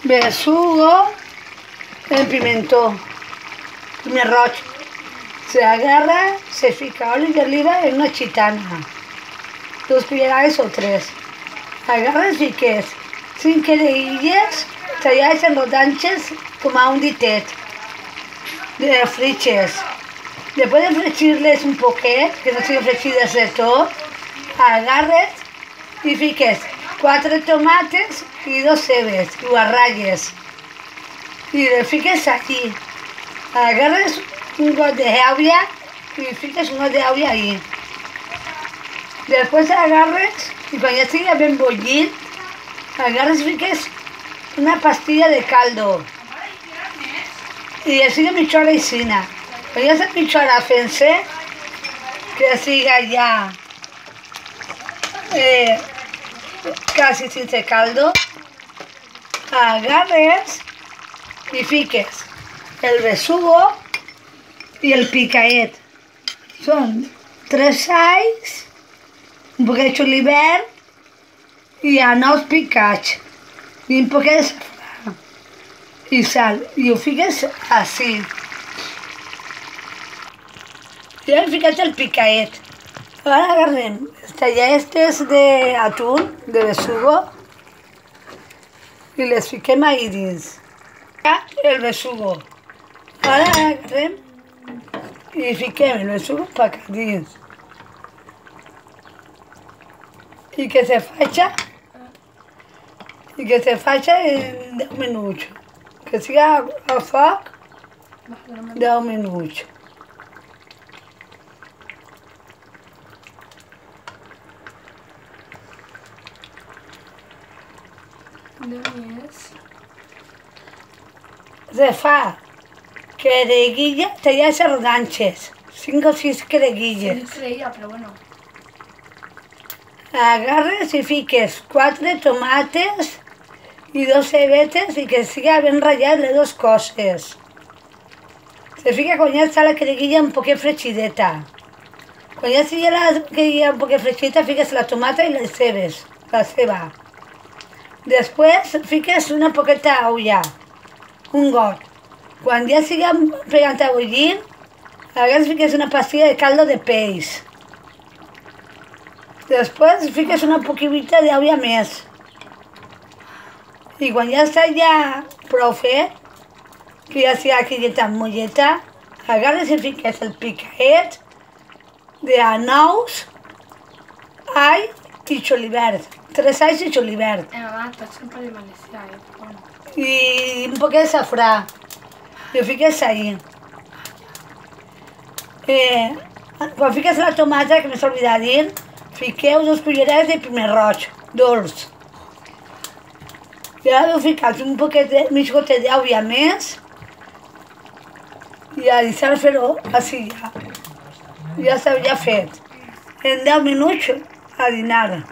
besugo, el pimentó, primer roig. Se agarra, se fica oli d'oliva en una gitana, 2 cullerades o 3. Agarres, fiques 5 querellilles tallades en rodanches com a un ditet de friches. Después de fregirles un poquet, que no siguin fregides de tot, agarres i fiques 4 tomates i 2 cebes, i ho ratlles. I les fiques aquí. Agarres un got d'àvia i fiques un got d'àvia ahí. Després agarres, i quan ja estigui ben bullit, agarres i fiques una pastilla de caldo. I ja sigui mitja hora aixina. Quan ja està mitja hora fent-se, que ja siga ja quasi sense caldo, agarres i fiques el besugo i el picaet. Són 3 alls, un poquet de julivert i nous picats i un poquet de safrà i sal, i ho fiques així. Ja hem ficat el picaet. Ara agarrem les talladetes d'atún, de besugo, i les fiquem ahí dins. El besugo. Ara agarrem i fiquem el besugo per acá dins. I que se faci en 10 minuts. Que siga a foc 10 minuts. Se fa quereguilla tallades en rodanxes, 5 o 6 quereguilles. No creia, però bueno. Agarres i fiques 4 tomates i 2 cebetes i que siga ben ratllat les 2 coses. Se fica quan ja està la quereguilla un poquet fregideta. Quan ja sigui la quereguilla un poquet fregideta, fiques la tomata i les cebes, la ceba. Després fiques una poqueta d'olla, un got. Quan ja siga pegant a bullir, agarres i fiques una pastilla de caldo de peix. Després fiques una poquita d'olla més. I quan ja està prou fet, que ja siga aquella molleta, agarres i fiques el picaet de nous, all i julivert. 3 alls i julivert. Mamà, tot sempre en valencià, Bueno. I un poquet de safrà. I ho fiques ahí. Quan fiques la tomata, que m'he oblidat dir, fiqueu 2 cullerades de primer roig, dolç. I ara heu ficat un poquet de mig gotet d'àvia més i a deixar fer-ho així ja. Ja està ja fet. En 10 minuts a dinar.